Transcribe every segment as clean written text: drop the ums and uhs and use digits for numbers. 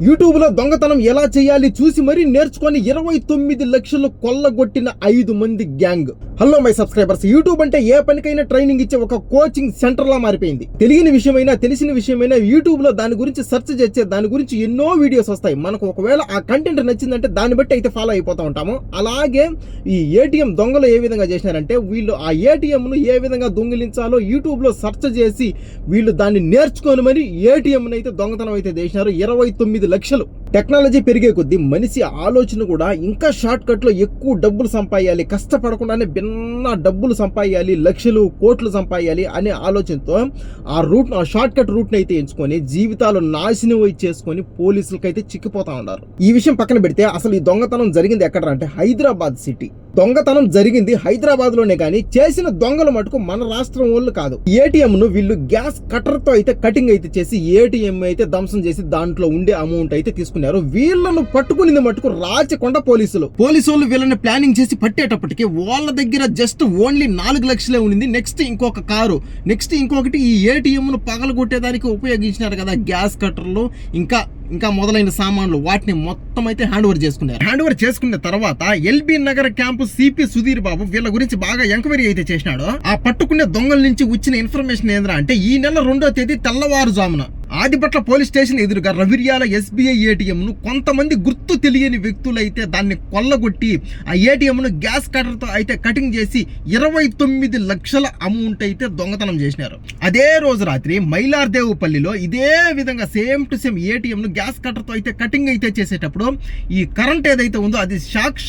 YouTube లో దొంగతనం ఎలా చేయాలి చూసి మరీ నేర్చుకొని 29 లక్షలు కొల్లగొట్టిన 5 మంది gang. Hello my subscribers, YouTube అంటే ఏ పనికైనా ట్రైనింగ్ ఇచ్చే ఒక కోచింగ్ సెంటర్ లా మారిపోయింది. తెలియని విషయమైనా తెలిసిన విషయమైనా యూట్యూబ్ లో దాని గురించి సెర్చ్ చేస్తే దాని గురించి ఎన్నో వీడియోస్ వస్తాయి. మనకు ఒకవేళ ఆ కంటెంట్ నచ్చిందంటే దాన్ని బట్టి అయితే ఫాలో అయిపోతూ ఉంటాము. అలాగే ఈ ఏటీఎం దొంగలు ఏ విధంగా చేసినారంటే, వీళ్ళు ఆ ఏటీఎం ను ఏ విధంగా దొంగిలించాలో యూట్యూబ్ లో సెర్చ్ చేసి వీళ్ళు దాన్ని నేర్చుకొని మరి ఏటీఎం అయితే దొంగతనం అయితే చేసినారు. 29 లక్షలు. టెక్నాలజీ పెరిగే కొద్దీ మనిషి ఆలోచన కూడా ఇంకా షార్ట్ కట్ లో ఎక్కువ డబ్బులు సంపాదించాలి, కష్టపడకుండానే భిన్న డబ్బులు సంపాదించాలి, లక్షలు కోట్లు సంపాదించాలి అనే ఆలోచనతో ఆ షార్ట్ కట్ రూట్ ని అయితే ఎంచుకొని జీవితాలు నాశనం చేసుకొని పోలీసులకైతే చిక్కిపోతా ఉన్నారు. ఈ విషయం పక్కన పెడితే అసలు ఈ దొంగతనం జరిగింది ఎక్కడ అంటే హైదరాబాద్ సిటీ. దొంగతనం జరిగింది హైదరాబాద్ లోనే, కానీ చేసిన దొంగల మటుకు మన రాష్ట్రం వాళ్ళు కాదు. ఏటీఎం ను వీళ్ళు గ్యాస్ కటర్ తో అయితే కటింగ్ అయితే చేసి ఏటీఎం అయితే ధ్వంసం చేసి దాంట్లో ఉండే అమౌంట్ అయితే తీసుకున్నారు. వీళ్ళను పట్టుకునింది మటుకు రాచకొండ పోలీసులు. పోలీసులు వీళ్ళని ప్లానింగ్ చేసి పట్టేటప్పటికి వాళ్ళ దగ్గర జస్ట్ ఓన్లీ 4 లక్షలే ఉండింది. నెక్స్ట్ ఇంకొక కారు, నెక్స్ట్ ఇంకొకటి ఈ ఏటీఎం ను పగలగొట్టేదానికి ఉపయోగించినారు కదా గ్యాస్ కట్టర్లు, ఇంకా మొదలైన సామాన్లు, వాటిని మొత్తం అయితే హ్యాండ్ ఓవర్ చేసుకున్నారు. హ్యాండ్ ఓవర్ చేసుకున్న తర్వాత ఎల్బీ నగర్ క్యాంపు సిపి సుధీర్ బాబు వీళ్ళ గురించి బాగా ఎంక్వైరీ అయితే చేసినాడు. ఆ పట్టుకునే దొంగల నుంచి వచ్చిన ఇన్ఫర్మేషన్ ఏంద్రా అంటే, ఈ నెల 2వ తేదీ తెల్లవారుజామున ఆదిపట్ల పోలీస్ స్టేషన్ ఎదురుగా రవిర్యాల ఎస్బీఐ ఏటీఎం ను కొంతమంది గుర్తు తెలియని వ్యక్తులు అయితే దాన్ని కొల్లగొట్టి ఆ ఏటీఎం ను గ్యాస్ కటర్ తో అయితే కటింగ్ చేసి 29 లక్షల అమౌంట్ అయితే దొంగతనం చేసినారు. అదే రోజు రాత్రి మైలార్దేవుపల్లిలో ఇదే విధంగా సేమ్ టు సేమ్ ఏటీఎం ను గ్యాస్ కటర్ తో అయితే కటింగ్ అయితే చేసేటప్పుడు ఈ కరెంట్ ఏదైతే ఉందో అది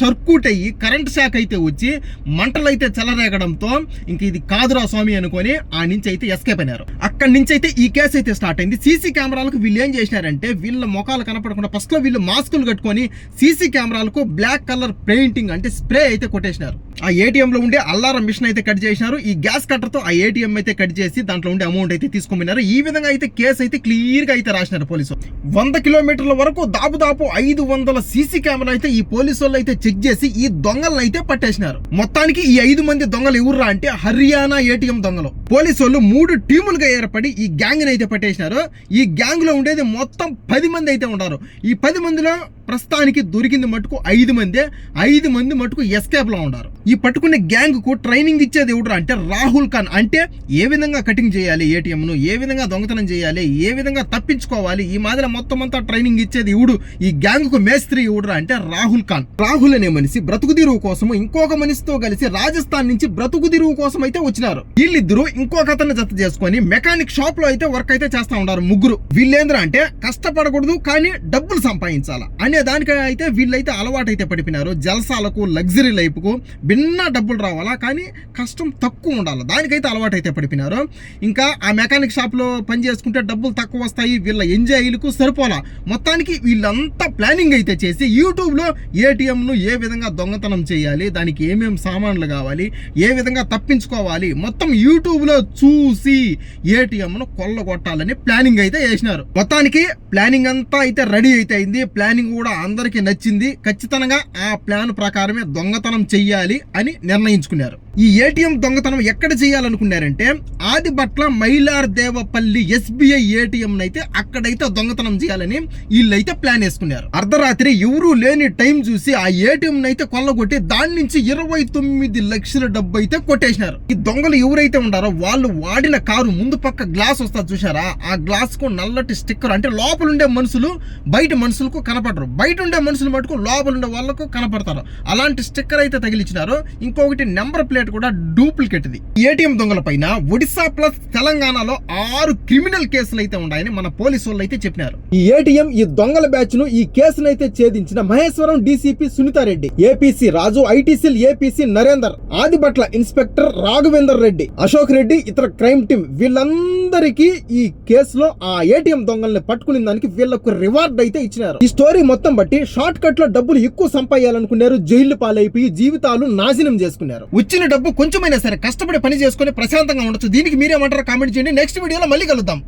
సర్క్యూట్ అయ్యి కరెంట్ షాక్ అయితే వచ్చి మంటలు అయితే చెలరేగడంతో ఇంక ఇది కాదురా స్వామి అనుకొని ఆ నుంచి అయితే ఎస్కేప్ అయినారు. అక్కడి నుంచి అయితే ఈ కేసు అయితే స్టార్ట్ అయింది. సీసీ కెమెరాలకు వీళ్ళు ఏం చేసినారంటే, వీళ్ళ ముఖాలు కనపడకుండా ఫస్ట్ లో వీళ్ళు మాస్కులు కట్టుకొని సీసీ కెమెరాలకు బ్లాక్ కలర్ పెయింటింగ్ అంటే స్ప్రే అయితే కొట్టేసినారు. ఆ ఏటీఎం లో ఉండే అల్లారం మిషన్ అయితే కట్ చేసినారు. ఈ గ్యాస్ కట్టర్ తో ఆ ఏటీఎం అయితే కట్ చేసి దాంట్లో ఉండే అమౌంట్ అయితే తీసుకున్నారు. ఈ విధంగా అయితే కేసు అయితే క్లియర్ గా అయితే రాసినారు పోలీసు. 100 కిలోమీటర్ల వరకు దాదాపు 500 సీసీ కెమెరా అయితే ఈ పోలీసు వాళ్ళు అయితే చెక్ చేసి ఈ దొంగలను అయితే పట్టేసినారు. మొత్తానికి ఈ 5 మంది దొంగలు ఎవర్రా అంటే హర్యానా ఏటీఎం దొంగలు. పోలీసు వాళ్ళు 3 టీములుగా ఏర్పడి ఈ గ్యాంగ్ ని అయితే పట్టేసినారు. ఈ గ్యాంగ్ లో ఉండేది మొత్తం 10 మంది అయితే ఉన్నారు. ఈ 10 మందిలో ప్రస్తుతానికి దొరికింది మటుకు 5 మంది. 5 మంది మటుకు ఎస్కేప్ లో ఉన్నారు. ఈ పట్టుకునే గ్యాంగ్ కు ట్రైనింగ్ ఇచ్చేది ఎవడు అంటే రాహుల్ ఖాన్. అంటే ఏ విధంగా కటింగ్ చేయాలి ఏటీఎం ను, ఏ విధంగా దొంగతనం చేయాలి, ఏ విధంగా తప్పించుకోవాలి, ఈ మాదిరి మొత్తం అంతా ట్రైనింగ్ ఇచ్చేది ఎవడు, ఈ గ్యాంగ్ కు మేస్త్రి ఎవడు అంటే రాహుల్ ఖాన్. రాహుల్ అనే మనిషి బ్రతుకుదిరువు కోసం ఇంకొక మనిషితో కలిసి రాజస్థాన్ నుంచి బ్రతుకుదిరువు కోసం అయితే వచ్చినారు. వీళ్ళిద్దరూ ఇంకొక అతన్ని జత చేసుకొని మెకానిక్ షాప్ లో అయితే వర్క్ అయితే చేస్తా ఉన్నారు. ముగ్గురు వీళ్ళేంద్ర అంటే కష్టపడకూడదు కానీ డబ్బులు సంపాదించాలా అనే దానికి అయితే వీళ్ళైతే అలవాటు అయితే పడిపోయినారు. జల్సాలకు, లగ్జరీ లైఫ్ కు భిన్న డబ్బులు రావాలా కానీ కష్టం తక్కువ ఉండాలి, దానికైతే అలవాటు అయితే పడిపోయినారు. ఇంకా ఆ మెకానిక్ షాప్ లో పని చేసుకుంటే డబ్బులు తక్కువ వస్తాయి, వీళ్ళ ఎంజాయ్లకు సరిపోలా. మొత్తానికి వీళ్ళంతా ప్లానింగ్ అయితే చేసి యూట్యూబ్ లో ఏటీఎం ను ఏ విధంగా దొంగతనం చేయాలి, దానికి ఏమేం సామాన్లు కావాలి, ఏ విధంగా తప్పించుకోవాలి, మొత్తం యూట్యూబ్ లో చూసి ఏటీఎం ను కొల్లగొట్టాలని ప్లానింగ్ అయితే చేసినారు. మొత్తానికి ప్లానింగ్ అంతా అయితే రెడీ అయితే అయింది. ప్లానింగ్ కూడా అందరికి నచ్చింది. ఖచ్చితంగా ఆ ప్లాన్ ప్రకారమే దొంగతనం చెయ్యాలి అని నిర్ణయించుకున్నారు. ఈ ఏటీఎం దొంగతనం ఎక్కడ చేయాలనుకున్నారంటే ఆదిబట్ల మైలార్దేవపల్లి ఎస్బీఐ ఏటీఎం అయితే అక్కడైతే దొంగతనం చేయాలని వీళ్ళైతే ప్లాన్ వేసుకున్నారు. అర్ధరాత్రి ఎవరూ లేని టైం చూసి ఆ ఏటీఎం అయితే కొల్లగొట్టి దాని నుంచి 29 లక్షల డబ్బు అయితే కొట్టేసినారు. ఈ దొంగలు ఎవరైతే ఉన్నారో వాళ్ళు వాడిన కారు ముందు పక్క గ్లాస్ వస్తా చూసారా, ఆ గ్లాస్ కు నల్లటి స్టిక్కర్ అంటే లోపల ఉండే మనుషులు బయట మనుషులకు కనపడరు, బయట ఉండే మనుషులు మటుకు లోపల ఉండే వాళ్ళకు కనపడతారు. అలాంటి స్టిక్కర్ అయితే తగిలించినారు. ఇంకొకటి నెంబర్ ప్లేట్ కూడా డూప్లికేట్. ఇది ఏటీఎం దొంగల పైన ఒడిశా ప్లస్ తెలంగాణలో 6 క్రిమినల్ కేసులు అయితే ఉన్నాయని మన పోలీసు వాళ్ళు అయితే చెప్పినారు. ఈ ఏటీఎం ఈ దొంగల బ్యాచ్ ను ఈ కేసును అయితే ఛేదించిన మహేశ్వరం డీసీపీ సునీతారెడ్డి, ఏపీసీ రాజు, ఐటీసీల్ ఏపీసీ నరేందర్, ఆదిబట్ల ఇన్స్పెక్టర్ రాఘవేందర్ రెడ్డి, అశోక్ రెడ్డి, ఇతర క్రైమ్ టీం వీళ్ళందరికీ ఈ కేసులో ఆ ఏటీఎం దొంగల్ని పట్టుకునే దానికి వీళ్ళకు రివార్డ్ అయితే ఇచ్చినారు. ఈ స్టోరీ మొత్తం బట్టి షార్ట్ కట్ లో డబ్బులు ఎక్కువ సంపాదించాలనుకున్నారు, జైలు పాలైపోయి జీవితాలు నాశనం చేసుకున్నారు. వచ్చిన డబ్బు కొంచెమైనా సరే కష్టపడి పని చేసుకుని ప్రశాంతంగా ఉండొచ్చు. దీనికి మీరేమంటారో కామెంట్ చేయండి. నెక్స్ట్ వీడియోలో మళ్ళీ కలుద్దాం.